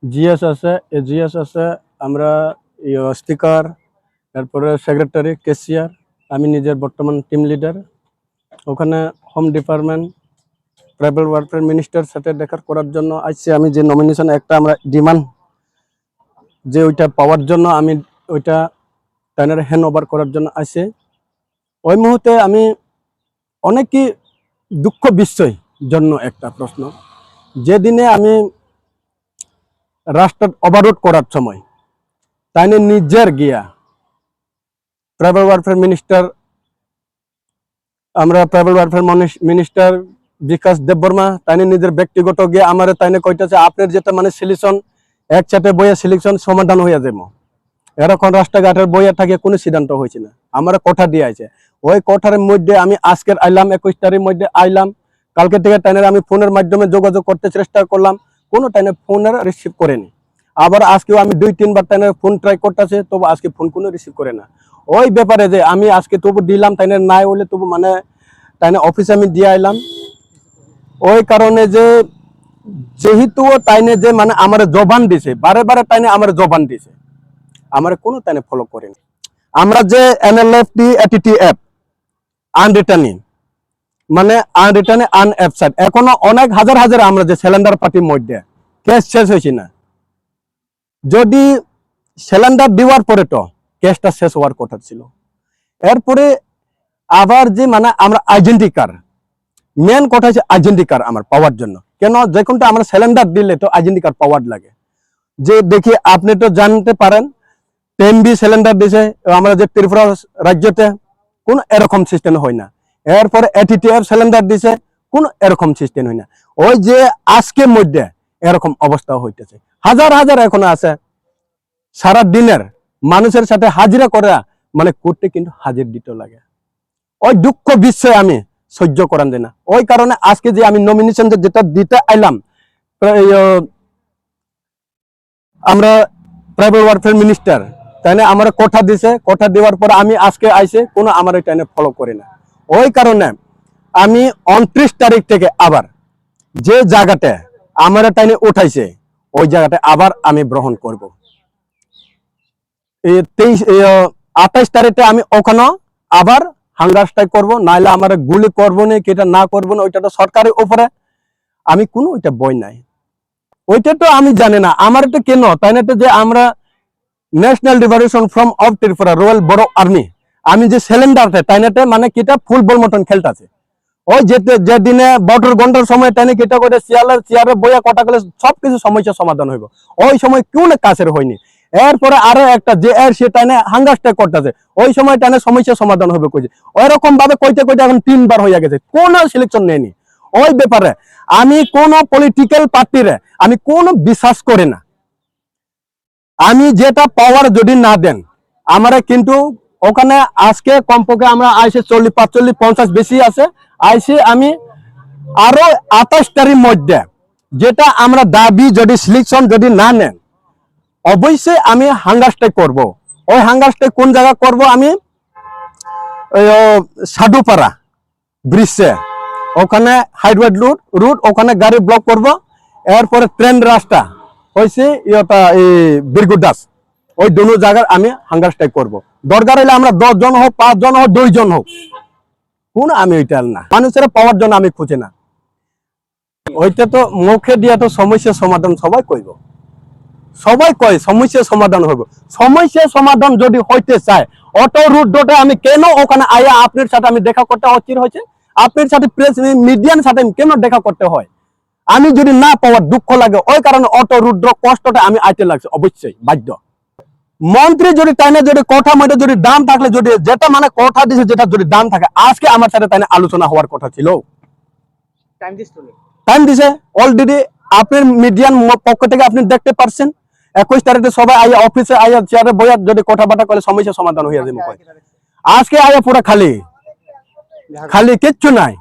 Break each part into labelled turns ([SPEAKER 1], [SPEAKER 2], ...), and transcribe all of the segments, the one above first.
[SPEAKER 1] GS আছে, GS আছে, আমরা স্পিকার, তারপরে সেক্রেটারি, ক্যাশিয়ার, আমি নিজের বর্তমান টিম লিডার। ওখানে home department, tribal welfare minister সাথে দেখা করার জন্য আসছি। আমি যে নমিনেশন একটা আমরা ডিমান্ড যে ওইটা পাওয়ার জন্য আমি ওইটা টাইনের হ্যান্ড ওভার করার জন্য আসে। ওই মুহূর্তে আমি অনেকই দুঃখ বিস্ময় জন্য একটা প্রশ্ন, যেদিনে আমি রাস্তা ওভাররোড করার সময় তাইনে নিজের গিয়া ট্রাইবাল ওয়েলফেয়ার মিনিস্টার, আমরা ট্রাইবাল ওয়েলফেয়ার মিনিস্টার বিকাশ দেববর্মা তাইনে নিজের ব্যক্তিগত গিয়ে আমার তাইনে কইতেছে আপনার যেটা মানে সিলেকশন একসাথে বইয়ে সিলেকশন সমাধান হইয়া যাবো। এরকম রাস্তাঘাটের বইয়ে থাকে কোনো সিদ্ধান্ত হয়েছে না, আমার কথা দিয়ে আছে। ওই কথার মধ্যে আমি আজকের আইলাম 21 তারিখের মধ্যে আইলাম, কালকে থেকে টাইনের আমি ফোনের মাধ্যমে যোগাযোগ করতে চেষ্টা করলাম, কোনো টাইনে ফোনের রিসিভ করেনি। আবার আজকেও আমি 2-3 বার টাইনের ফোন ট্রাই করতেছে, তবু আজকে ফোন কোনো রিসিভ করে না। ওই ব্যাপারে যে আমি আজকে তবু দিলাম টাইনের নাই হলে তবু মানে টাইনে অফিসে আমি দিয়ে আইলাম। ওই কারণে যে যেহেতু টাইনে যে মানে আমার জবান দিছে, বারে বারে টাইনে আমার জবান দিছে, আমার কোনো টাইনে ফলো করেনি। আমরা যে এনএলএফটি এটিটিএফ আনরিটার্নিং মানে আনরিটার্নে আনএফসাইড এখনো অনেক হাজার হাজার আমরা যে সিলিন্ডার পার্টির মধ্যে কেস শেষ হয়েছে না। যদি সিলিন্ডার দেওয়ার পরে তো কেসটা শেষ হওয়ার কথা ছিল। এরপরে আবার যে মানে আমরা আইডেন্টি কার্ড, মেন কথা হচ্ছে আইডেন্টি কার্ড আমার পাওয়ার জন্য। কেন যে কোনটা আমরা সিলিন্ডার দিলে তো আইডেন্টি কার্ড পাওয়ার লাগে। যে দেখি আপনি তো জানতে পারেন 10B সিলিন্ডার দিছে আমরা যে ত্রিপুরা রাজ্যতে, কোন এরকম সিস্টেম হয় না। এরপরে এটিটিএফ সিলিন্ডার দিছে, কোন এরকম সিস্টেম হয় না। ওই যে আজকের মধ্যে এরকম অবস্থা হইতেছে, হাজার হাজার এখনো আছে সারা দিনের মানুষের সাথে হাজিরা করা মানে করতে কিন্তু হাজির দিতে লাগে। ওই দুঃখ বিস্ময় আমি সহ্য করান যায় না। ওই কারণে আজকে যে আমি নমিনেশন যেটা দিতে আইলাম, আমরা ট্রাইবাল ওয়েলফেয়ার মিনিস্টার তাই না আমার কথা দিছে, কথা দেওয়ার পর আমি আজকে আইসে কোনো আমার এই টাইনে ফলো করি না। ওই কারণে আমি 29 তারিখ থেকে আবার যে জায়গাতে আমার টাইনে উঠাইছে ওই জায়গাতে আবার আমি গ্রহণ করব। 28 তারিখে আমি ওখানে আবার হাঙ্গার স্ট্রাইক করবো, নাইলে আমার গুলি করবো না, কেটা না করবো না, ওইটা তো সরকারের উপরে, আমি কোনো ওইটা বই নাই। ওইটা তো আমি জানি না আমার তো কেন তাই না, যে আমরা national liberation front of Tripura royal বড় আর্মি, আমি যে সিলিন্ডারতে তাই না মানে কিটা ফুটবল মতন খেলতেছে। ওই যে দিনে 12 ঘন্টার সময় টাইনে কেটা করে চেয়ারে বইয়া কথা গেলে সবকিছু সমস্যার সমাধান হইব, ওই সময় কেউ না কাছের হয়নি। এরপরে আরো একটা যে সে টাইনে হাঙ্গার স্ট্রাইক করতেছে, ওই সময় টাইনে সমস্যার সমাধান হবে কইছে। ওই রকম ভাবে কইতে কইতে এখন 3 বার হইয়া গেছে, কোন সিলেকশন নেয়নি। ওই ব্যাপারে আমি কোন পলিটিক্যাল পার্টিরে আমি কোন বিশ্বাস করি না। আমি যেটা পাওয়ার যদি না দেন আমারে কিন্তু ওখানে আজকে কমপক্ষে আমরা আইসে 40-45-50 বেশি আছে আইসে, আমি আরো 28 তারিখের মধ্যে যেটা আমরা দাবি যদি সিলেকশন যদি না নেন অবশ্যই আমি হাঙ্গার স্ট্রাইক করব। ওই হাঙ্গার স্ট্রাইক কোন জায়গা করব, আমি সাধুপাড়া ব্রিজে ওখানে হাইওয়ে রুট ওখানে গাড়ি ব্লক করব। এরপরে ট্রেন রাস্তা হয়েছে বীরগুদাস, ওই দুটো জায়গায় আমি হাঙ্গার স্ট্রাইক করবো। দরকার হলে আমরা 10 জন হোক, 5 জন হোক, 2 জন হোক, কোন আমি ওইটা না, মানুষের পাওয়ার জন্য আমি খুঁজে না। ওইটা তো মুখে দিয়া তো সমস্যার সমাধান সবাই কইব, সবাই কয় সমস্যার সমাধান হইব। সমস্যার সমাধান যদি হইতে চায় অটো রুট ডোটে আমি কেন ওখানে আয়া আপনার সাথে আমি দেখা করতে অস্থির হয়েছে, আপনার সাথে প্রেস মিডিয়ার সাথে কেন দেখা করতে হয়, আমি যদি না পাওয়ার দুঃখ লাগে। ওই কারণে অটো রুদ্র কষ্টটা আমি আইতে লাগছে, অবশ্যই বাধ্য। মন্ত্রী যদি টাইনে যদি কথা মধ্যে যদি দাম থাকলে যদি যেটা মানে কথা দিছে যেটা যদি দাম থাকে আজকে আমার সাথে টাইনে আলোচনা হওয়ার কথা ছিল। টাইম দিছে অলরেডি, আপনার মিডিয়ার পক্ষ থেকে আপনি দেখতে পারছেন 21 তারিখে সবাই আইয়া অফিসে আইয়া চেয়ারে বইয়া যদি কথাবার্তা করে সমস্যা সমাধান হয়ে যাবে। আজকে আইয়া পুরো খালি খালি, কিচ্ছু নাই।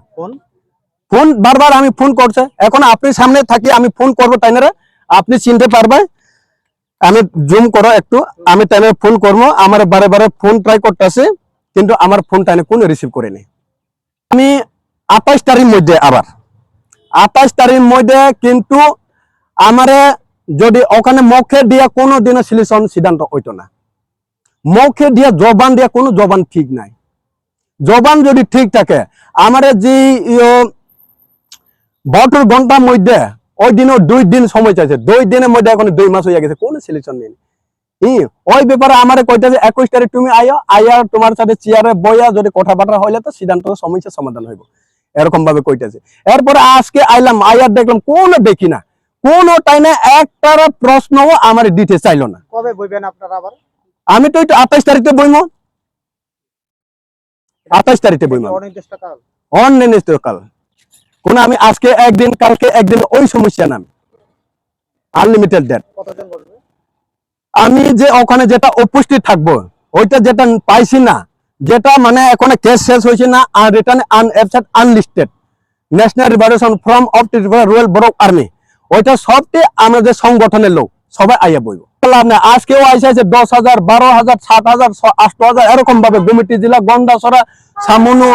[SPEAKER 1] ফোন বারবার আমি ফোন করছে, এখন আপনি সামনে থাকি আমি ফোন করবো টাইনারে, আপনি চিনতে পারবে, আমি জুম করো একটু, আমি টাইনারে ফোন করবো। আমার বারে বারে ফোন ট্রাই করতেছে কিন্তু আমার ফোন টাইনে কোনো রিসিভ করেনি। আমি 28 তারিখের মধ্যে আবার 28 তারিখের মধ্যে কিন্তু আমারে যদি ওখানে মুখে দিয়া কোনো দিনে সিলেকশন সিদ্ধান্ত হইতো না, মুখে দিয়া জবান দিয়া কোনো জবান ঠিক নাই। জবান যদি ঠিক থাকে, আমার যে 72 ঘন্টার মধ্যে ওই দিনও 2 দিন সময় চাইছে, 2 দিনের মধ্যে এখন 2 মাস হয়ে গেছে, কোনো সিলেকশন নেই। ওই ব্যাপারে আমার কইতেছে 21 তারিখ তুমি আইয়া তোমার সাথে চেয়ারে বইয়া যদি কথাবার্তা হইলে তো সিদ্ধান্ত সমস্যার সমাধান হইব, এরকম ভাবে কইতেছে। এরপরে আজকে আইলাম, আইয়ার দেখলাম কোনো দেখি না, কোনো টাইমে একটার প্রশ্নও আমার দিতে চাইলো না।
[SPEAKER 2] কবে বইবেন আপনারা আবার?
[SPEAKER 1] আমি তো 28 তারিখে বইমো, 28 তারিখে বইমো,
[SPEAKER 2] অনির্দিষ্টকাল।
[SPEAKER 1] অনির্দিষ্টকাল। কোন আমি আজকে একদিন কালকে একদিন ওই সমস্যা না, আনলিমিটেড ডেট।
[SPEAKER 2] কতজন বলবে?
[SPEAKER 1] আমি যে ওখানে যেটা উপস্থিত থাকবো, ওইটা যেটা পাইছি না, যেটা মানে এখন কেস শেষ হয়েছে না, আর return unlisted national liberation from of royal ব্রক আর্মি, ওইটা সবটি আমাদের সংগঠনের লোক সবাই আইয়া বইব। আজকেও আইসা 10,000, 12,000, 7,000, 8,000 এরকম ভাবে গুমিটি জেলা, গন্ডাছড়া, সামনু,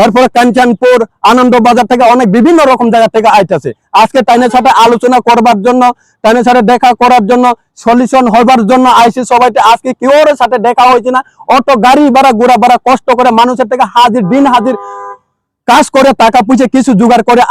[SPEAKER 1] এরপরে কাঞ্চনপুর, আনন্দবাজার থেকে অনেক বিভিন্ন রকম জায়গা থেকে আইতেছে আজকে তাইনের সাথে আলোচনা করবার জন্য, তাইনের সাথে দেখা করার জন্য, সলিউশন হবার জন্য আইসি সবাই। আজকে কেউর সাথে দেখা হয়েছে না, অটো গাড়ি ভাড়া ঘোরা ভাড়া কষ্ট করে মানুষের থেকে হাজির দিন হাজির কাজ করে টাকা পয়সা কিছু জোগাড় করে